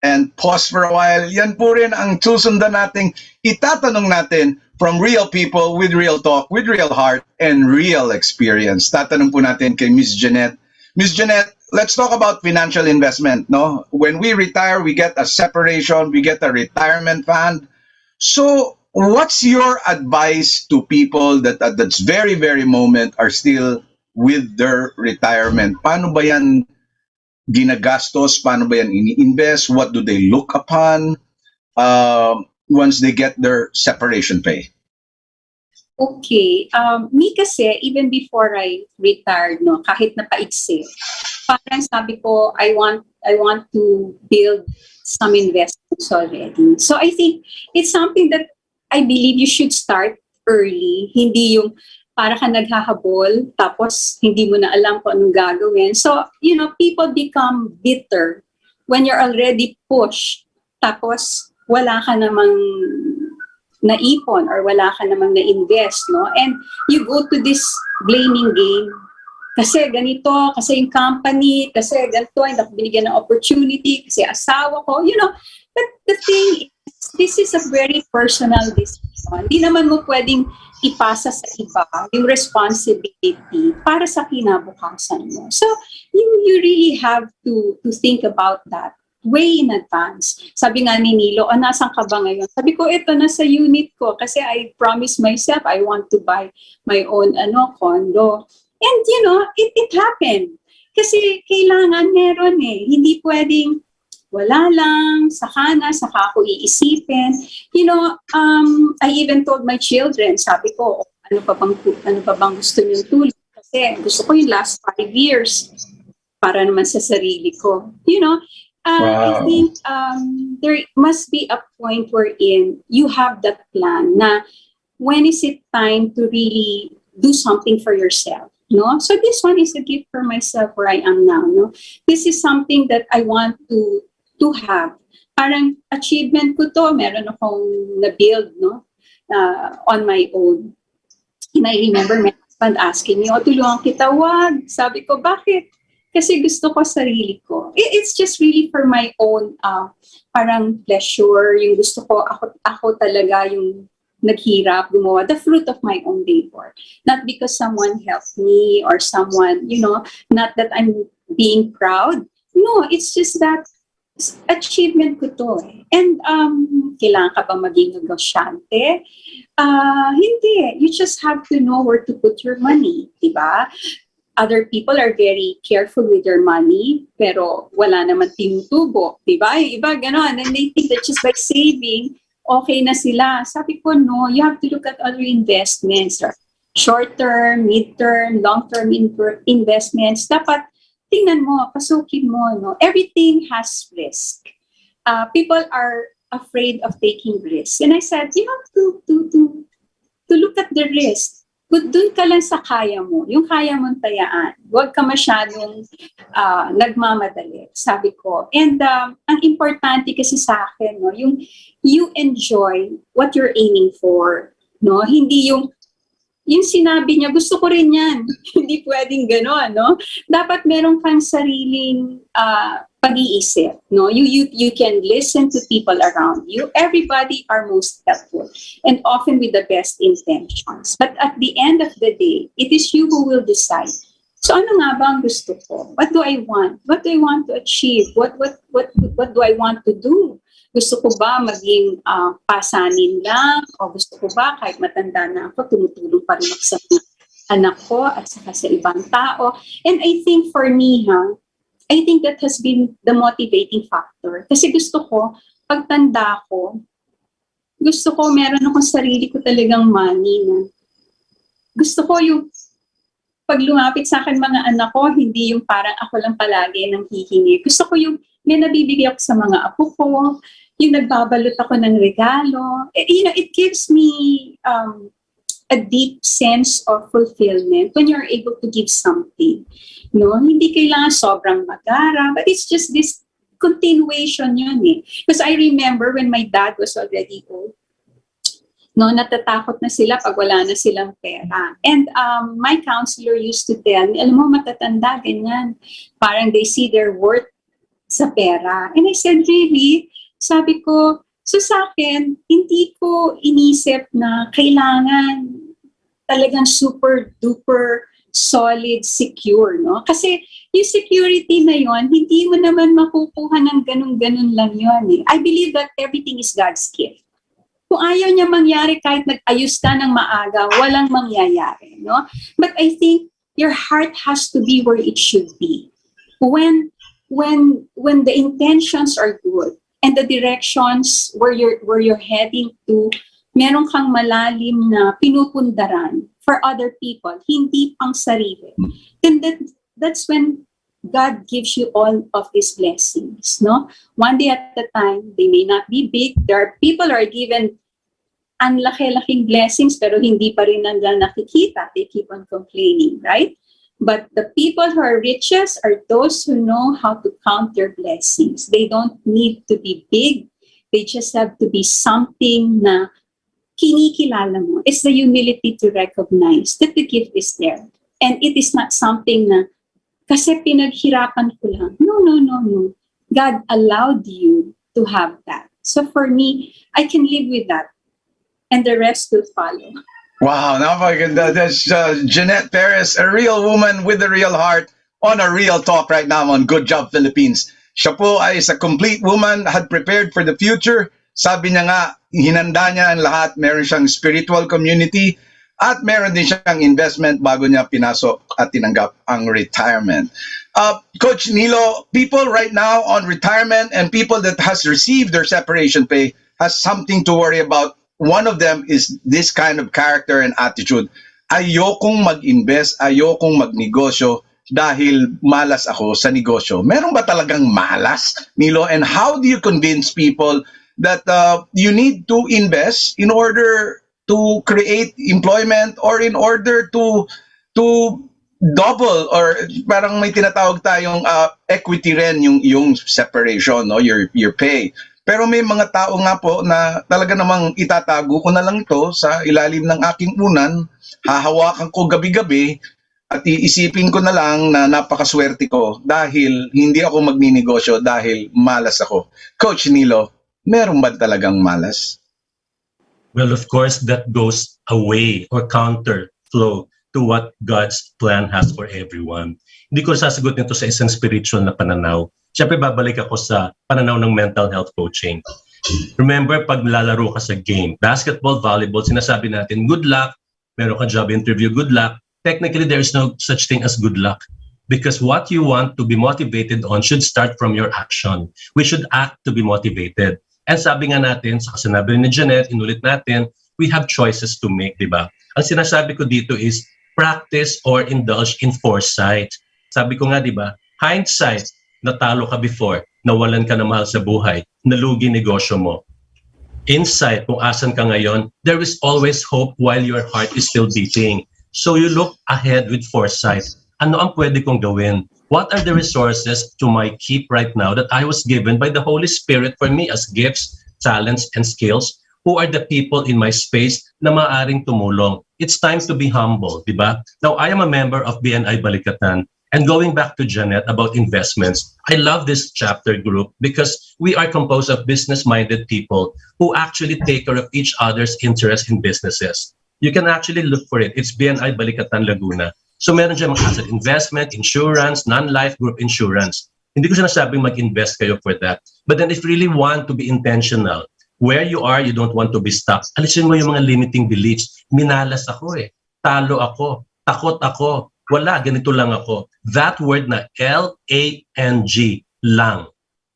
and pause for a while. Yan po rin ang susundan nating itatanong natin from real people with real talk, with real heart, and real experience. Tatanong po natin kay Miss Jeanette. Miss Jeanette, let's talk about financial investment. No, when we retire, we get a separation, we get a retirement fund. So, what's your advice to people that at that very, very moment are still with their retirement? Paano ba yan ginagastos? Paano ba yan ini-invest? What do they look upon once they get their separation pay? Okay. Me kasi, even before I retired, no, kahit na paiksi, parang sabi ko, I want to build some investments already. So I think it's something that I believe you should start early. Hindi yung para ka naghahabol, tapos hindi mo na alam kung anong gagawin. So, people become bitter when you're already pushed, tapos wala ka namang naipon or wala ka namang na-invest, no? And you go to this blaming game. Kasi ganito, kasi yung company, kasi ganito, hindi ako binigyan ng opportunity, kasi asawa ko, But the thing is, this is a very personal decision. Hindi naman mo pwedeng ipasa sa iba yung responsibility para sa kinabukasan mo. So, you really have to think about that way in advance. Sabi nga ni Nilo, nasan ka ba ngayon? Sabi ko, ito na sa unit ko kasi I promised myself I want to buy my own condo. And it happened. Kasi kailangan meron Hindi pwedeng wala lang, saka ako iisipin. I even told my children, sabi ko, ano pa bang gusto niyong tulong? Kasi gusto ko yung last 5 years para naman sa sarili ko. I think there must be a point wherein you have that plan na when is it time to really do something for yourself. No? So this one is a gift for myself where I am now. No? This is something that I want to have. Parang achievement ko to, meron akong na-build on my own. And I remember my husband asking me, tulungan kita, wag. Sabi ko, bakit? Kasi gusto ko sarili ko. It's just really for my own parang pleasure. Yung gusto ko, ako talaga yung naghirap, gumawa, the fruit of my own labor. Not because someone helped me or someone, not that I'm being proud. No, it's just that achievement ko to And kailangan ka ba maging negosyante? Hindi. You just have to know where to put your money, diba? Other people are very careful with their money, pero wala naman tinutubo, diba? Iba ganon. And they think that just by saving, okay na sila. Sabi ko, no, you have to look at other investments. Short-term, mid-term, long-term investments. Dapat tingnan mo, pasukin mo, no? Everything has risk. People are afraid of taking risks. And I said, you have to look at the risk, Doon ka lang sa kaya mo, yung kaya mong tayaan. Huwag ka masyadong nagmamadali, sabi ko. And ang importante kasi sa akin, no, yung you enjoy what you're aiming for. No? Hindi yung sinabi niya, gusto ko rin yan. Hindi pwedeng gano'n, no? Dapat meron kang sariling pag-iisip, no? You can listen to people around you. Everybody are most helpful and often with the best intentions. But at the end of the day, it is you who will decide. So ano nga ba ang gusto ko? What do I want? What do I want to achieve? What do I want to do? Gusto ko ba maging pasanin lang? O gusto ko ba kahit matanda na ako, tumutulong pa rin ako sa mga anak ko at saka sa ibang tao? And I think for me, I think that has been the motivating factor. Kasi gusto ko, pagtanda ko, gusto ko meron akong sarili ko talagang money na gusto ko yung pag lumapit sa akin mga anak ko, hindi yung parang ako lang palagi nang hihingi. Gusto ko yung may nabibigay ako sa mga apo ko, yung nagbabalot ako ng regalo. It gives me a deep sense of fulfillment when you're able to give something. No, hindi kailangan sobrang magara, but it's just this continuation yun eh. Because I remember when my dad was already old, no, natatakot na sila pag wala na silang pera. And my counselor used to tell me, alam mo, matatanda, ganyan. Parang they see their worth sa pera. And I said, really? Sabi ko, so sa akin, hindi ko inisip na kailangan talagang super duper solid, secure, no? Kasi yung security na yon, hindi mo naman makukuha ng ganun-ganun lang yon eh. I believe that everything is God's gift. Kung ayaw niya mangyari kahit nag-ayos ka ng maaga, walang mangyayari, no? But I think your heart has to be where it should be. When the intentions are good and the directions where you're heading to, meron kang malalim na pinupundaran for other people, hindi pang sarili. Then that's when God gives you all of these blessings, no? One day at a time, they may not be big. People are given ang laki-laking blessings pero hindi pa rin nila nakikita. They keep on complaining, right? But the people who are richest are those who know how to count their blessings. They don't need to be big. They just have to be something na kinikilala mo. It's the humility to recognize that the gift is there. And it is not something na, kasi pinaghirapan ko lang. No. God allowed you to have that. So for me, I can live with that. And the rest will follow. Wow, napakaganda. That's Jeanette Perez, a real woman with a real heart on a real talk right now on Good Job Philippines. Siya po ay a complete woman, had prepared for the future. Sabi niya nga, hinanda niya ang lahat. Meron siyang spiritual community at meron din siyang investment bago niya pinasok at tinanggap ang retirement. Coach Nilo, people right now on retirement and people that has received their separation pay has something to worry about. One of them is this kind of character and attitude. Ayokong mag-invest, ayokong magnegosyo dahil malas ako sa negosyo. Meron ba talagang malas, Nilo? And how do you convince people that you need to invest in order to create employment or in order to double or parang may tinatawag tayong equity rin yung separation, no, your pay. Pero may mga tao nga po na talaga namang itatago ko na lang ito sa ilalim ng aking unan, hahawakan ko gabi-gabi at iisipin ko na lang na napakaswerte ko dahil hindi ako magninegosyo dahil malas ako. Coach Nilo, meron ba talagang malas? Well, of course, that goes away or counter flow to what God's plan has for everyone. Hindi ko sasagot nito sa isang spiritual na pananaw. Siyempre, babalik ako sa pananaw ng mental health coaching. Remember, pag lalaro ka sa game, basketball, volleyball, sinasabi natin, good luck, meron ka job interview, good luck. Technically, there is no such thing as good luck. Because what you want to be motivated on should start from your action. We should act to be motivated. And sabi nga natin, sa sinabi ni Jeanette, inulit natin, we have choices to make, di ba? Ang sinasabi ko dito is, practice or indulge in foresight. Sabi ko nga, di ba, hindsight, natalo ka before, nawalan ka na mahal sa buhay, nalugi negosyo mo. Insight, kung asan ka ngayon, there is always hope while your heart is still beating. So you look ahead with foresight. Ano ang pwede kong gawin? What are the resources to my keep right now that I was given by the Holy Spirit for me as gifts, talents, and skills? Who are the people in my space na maaaring tumulong? It's time to be humble, di ba? Now, I am a member of BNI Balikatan. And going back to Janet about investments, I love this chapter group because we are composed of business-minded people who actually take care of each other's interests in businesses. You can actually look for it. It's BNI Balikatan Laguna. So meron dyan mga asset investment, insurance, non-life group insurance. Hindi ko sinasabing mag-invest kayo for that. But then if you really want to be intentional, where you are, you don't want to be stuck. Alisin mo yung mga limiting beliefs. Minalas ako Talo ako. Takot ako. Wala, ganito lang ako. That word na L-A-N-G, lang,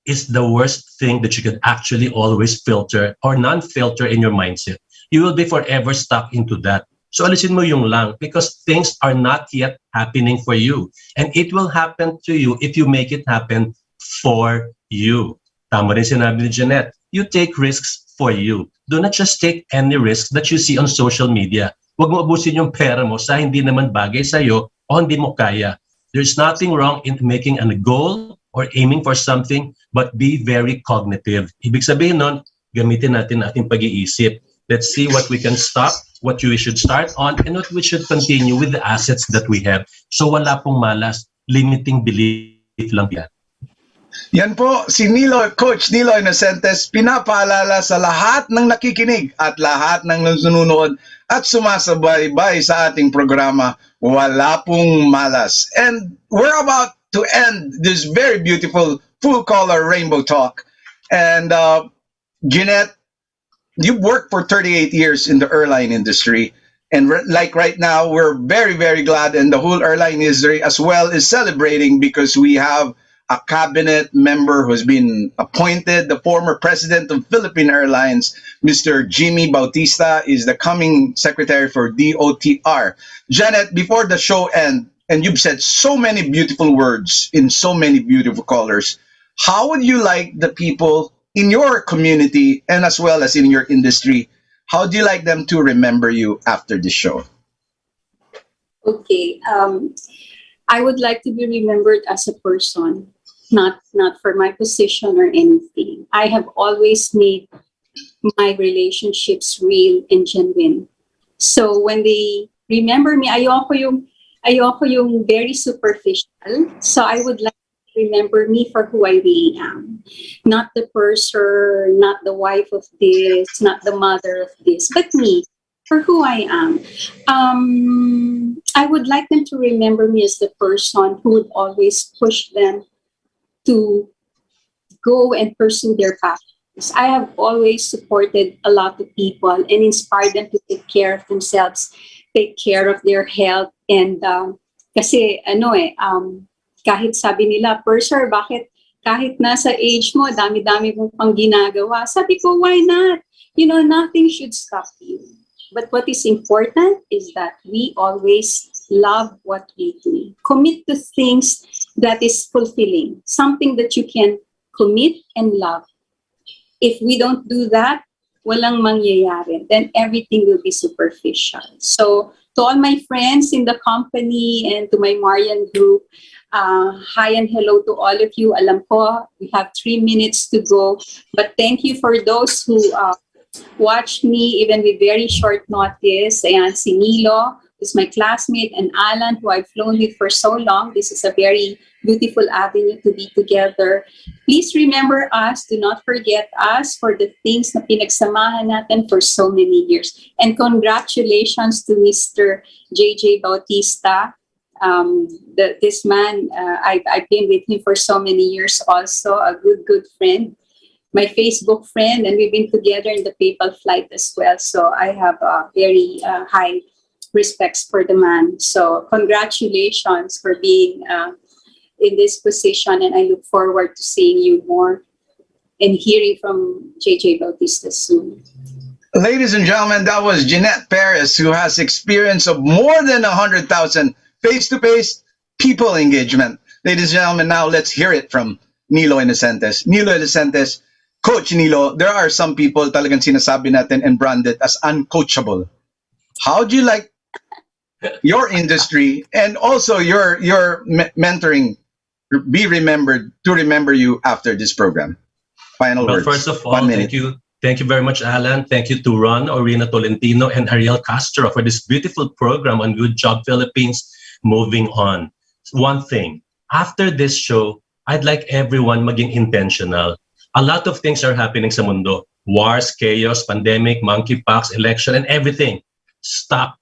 is the worst thing that you could actually always filter or non-filter in your mindset. You will be forever stuck into that. So alisin mo yung lang because things are not yet happening for you. And it will happen to you if you make it happen for you. Tama rin sinabi ni Jeanette. You take risks for you. Do not just take any risks that you see on social media. Huwag mo abusin yung pera mo sa hindi naman bagay sa'yo o hindi mo kaya. There's nothing wrong in making a goal or aiming for something, but be very cognitive. Ibig sabihin nun, gamitin natin ating pag-iisip. Let's see what we can stop, what we should start on, and what we should continue with the assets that we have. So wala pong malas, limiting belief lang yan. Yan po, si Coach Nilo Inocentes, pinapaalala sa lahat ng nakikinig at lahat ng nanonood at sumasabaybay sa ating programa, wala pong malas. And we're about to end this very beautiful full-color rainbow talk. And Jeanette, you've worked for 38 years in the airline industry. And like right now, we're very, very glad, and the whole airline industry as well is celebrating because we have a cabinet member who's been appointed. The former president of Philippine Airlines, Mr. Jimmy Bautista, is the coming secretary for DOTR. Janet, before the show ends, and you've said so many beautiful words in so many beautiful colors, how would you like the people in your community and as well as in your industry, how do you like them to remember you after the show? Okay. I would like to be remembered as a person, not for my position or anything. I have always made my relationships real and genuine. So when they remember me, ayoko yung very superficial. So I would like to remember me for who I really am. Not the person, not the wife of this, not the mother of this, but me, for who I am. I would like them to remember me as the person who would always push them to go and pursue their passions. I have always supported a lot of people and inspired them to take care of themselves, take care of their health, and kasi kahit sabi nila, Purser, bakit kahit nasa age mo, dami-dami mong pang ginagawa? Sabi ko, why not? Nothing should stop you. But what is important is that we always love what we do. Commit to things that is fulfilling, something that you can commit and love. If we don't do that, walang mangyayari. Then everything will be superficial. So to all my friends in the company and to my Marian group, hi and hello to all of you. Alam ko, we have 3 minutes to go. But thank you for those who watched me even with very short notice. And si Nilo, who's my classmate, and Alan, who I've flown with for so long. This is a very beautiful avenue to be together. Please remember us. Do not forget us for the things na pinagsamahan natin for so many years. And congratulations to Mr. JJ Bautista. This man, I've been with him for so many years also, a good friend. My Facebook friend, and we've been together in the PayPal flight as well. So I have very high respects for the man. So congratulations for being in this position, and I look forward to seeing you more and hearing from JJ Bautista soon. Ladies and gentlemen, that was Jeanette Perez, who has experience of more than 100,000 face-to-face people engagement. Ladies and gentlemen, now let's hear it from Nilo Inocentes. Nilo Inocentes, Coach Nilo, there are some people talagang sinasabi natin and branded as uncoachable. How do you like your industry, and also your mentoring. Be remembered to remember you after this program. Final Well, words. first of all, 1 minute. thank you. Thank you very much, Alan. Thank you to Ron, Orina Tolentino, and Ariel Castro for this beautiful program on Good Job Philippines. Moving on. One thing, after this show, I'd like everyone maging intentional. A lot of things are happening sa mundo. Wars, chaos, pandemic, monkeypox, election, and everything. Stop.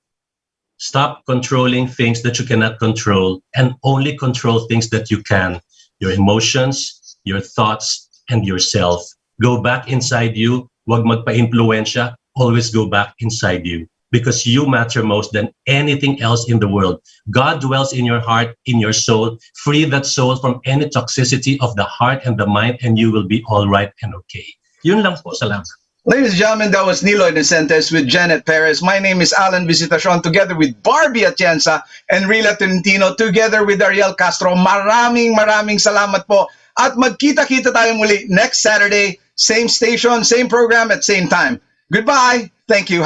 Stop controlling things that you cannot control and only control things that you can. Your emotions, your thoughts, and yourself. Go back inside you. Huwag magpa-impluensya. Always go back inside you because you matter most than anything else in the world. God dwells in your heart, in your soul. Free that soul from any toxicity of the heart and the mind and you will be all right and okay. Yun lang po. Salamat. Ladies and gentlemen, that was Niloy Decentes with Janet Perez. My name is Alan Visitacion together with Barbie Atienza and Rila Tolentino together with Ariel Castro. Maraming salamat po. At magkita-kita tayo muli next Saturday. Same station, same program at same time. Goodbye. Thank you.